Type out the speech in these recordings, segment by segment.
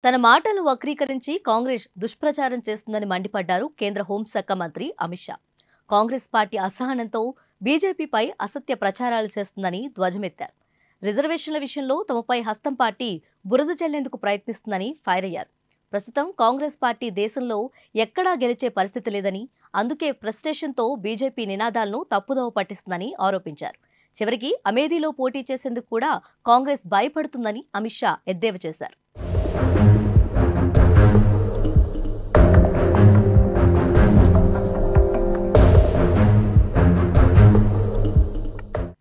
తన మాటలు వక్రీకరించి కాంగ్రెస్ దుష్ప్రచారం చేస్తుందని మండిపడ్డారు కేంద్ర హోంశాఖ మంత్రి అమిత్ షా. కాంగ్రెస్ పార్టీ అసహనంతో బీజేపీపై అసత్య ప్రచారాలు చేస్తుందని ధ్వజమెత్తారు. రిజర్వేషన్ల విషయంలో తమపై హస్తం పార్టీ బురద జల్లేందుకు ప్రయత్నిస్తుందని ఫైర్ అయ్యారు. ప్రస్తుతం కాంగ్రెస్ పార్టీ దేశంలో ఎక్కడా గెలిచే పరిస్థితి లేదని, అందుకే ఫ్రస్ట్రేషన్తో బీజేపీ నినాదాలను తప్పుదోవ పట్టిస్తుందని ఆరోపించారు. చివరికి అమేథీలో పోటీ చేసేందుకు కూడా కాంగ్రెస్ భయపడుతుందని అమిత్ షా ఎద్దేవా చేశారు.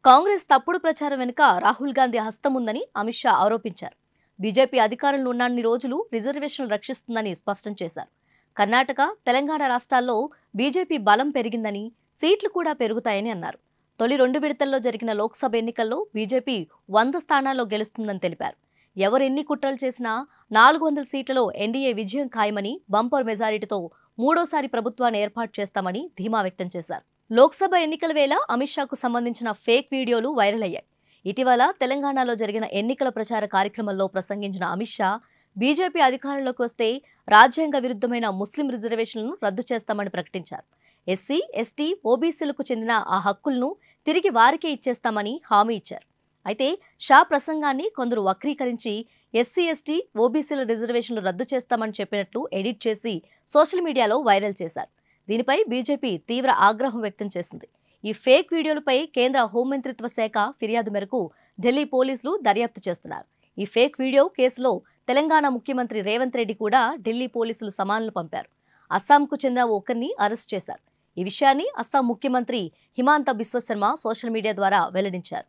కాంగ్రెస్ తప్పుడు ప్రచారం వెనుక రాహుల్ గాంధీ హస్తం ఉందని అమిత్ షా ఆరోపించారు. బీజేపీ అధికారంలో ఉన్నన్ని రోజులు రిజర్వేషన్లు రక్షిస్తుందని స్పష్టం చేశారు. కర్ణాటక, తెలంగాణ రాష్ట్రాల్లో బీజేపీ బలం పెరిగిందని, సీట్లు కూడా పెరుగుతాయని అన్నారు. తొలి 2 విడతల్లో జరిగిన లోక్సభ ఎన్నికల్లో బీజేపీ 100 స్థానాల్లో గెలుస్తుందని తెలిపారు. ఎవరెన్ని కుట్రలు చేసినా 400 సీట్లలో ఎన్డీఏ విజయం ఖాయమని, బంపర్ మెజారిటీతో మూడోసారి ప్రభుత్వాన్ని ఏర్పాటు చేస్తామని ధీమా వ్యక్తం చేశారు. లోక్సభ ఎన్నికల వేళ అమిత్ షాకు సంబంధించిన ఫేక్ వీడియోలు వైరల్ అయ్యాయి. ఇటీవల తెలంగాణలో జరిగిన ఎన్నికల ప్రచార కార్యక్రమంలో ప్రసంగించిన అమిత్ షా, బీజేపీ అధికారంలోకి వస్తే రాజ్యాంగ విరుద్ధమైన ముస్లిం రిజర్వేషన్లను రద్దు చేస్తామని ప్రకటించారు. ఎస్సీ, ఎస్టీ, ఓబీసీలకు చెందిన ఆ హక్కులను తిరిగి వారికే ఇచ్చేస్తామని హామీ ఇచ్చారు. అయితే షా ప్రసంగాన్ని కొందరు వక్రీకరించి ఎస్సీ, ఎస్టీ, ఓబీసీల రిజర్వేషన్లు రద్దు చేస్తామని చెప్పినట్లు ఎడిట్ చేసి సోషల్ మీడియాలో వైరల్ చేశారు. దీనిపై బీజేపీ తీవ్ర ఆగ్రహం వ్యక్తం చేసింది. ఈ ఫేక్ వీడియోలపై కేంద్ర హోంమంత్రిత్వ శాఖ ఫిర్యాదు మేరకు ఢిల్లీ పోలీసులు దర్యాప్తు చేస్తున్నారు. ఈ ఫేక్ వీడియో కేసులో తెలంగాణ ముఖ్యమంత్రి రేవంత్ రెడ్డి కూడా ఢిల్లీ పోలీసులు సమన్లు పంపారు. అస్సాంకు చెందిన ఒకరిని అరెస్ట్ చేశారు. ఈ విషయాన్ని అస్సాం ముఖ్యమంత్రి హిమాంత బిశ్వ శర్మ సోషల్ మీడియా ద్వారా వెల్లడించారు.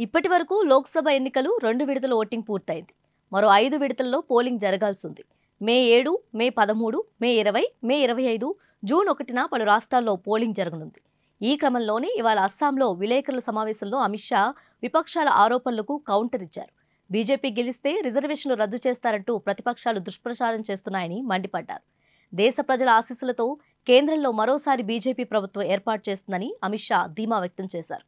ఇప్పటి వరకు లోక్సభ ఎన్నికలు 2 విడతల ఓటింగ్ పూర్తయింది. మరో 5 విడతల్లో పోలింగ్ జరగాల్సి ఉంది. మే 7, మే 13, మే 20, మే 25, జూన్ 1న పలు రాష్ట్రాల్లో పోలింగ్ జరగనుంది. ఈ క్రమంలోనే ఇవాళ అస్సాంలో విలేకరుల సమావేశంలో అమిత్ షా విపక్షాల ఆరోపణలకు కౌంటర్ ఇచ్చారు. బీజేపీ గెలిస్తే రిజర్వేషన్లు రద్దు చేస్తారంటూ ప్రతిపక్షాలు దుష్ప్రచారం చేస్తున్నాయని మండిపడ్డారు. దేశ ప్రజల ఆశీస్సులతో కేంద్రంలో మరోసారి బీజేపీ ప్రభుత్వం ఏర్పాటు చేస్తుందని అమిత్ షా ధీమా వ్యక్తం చేశారు.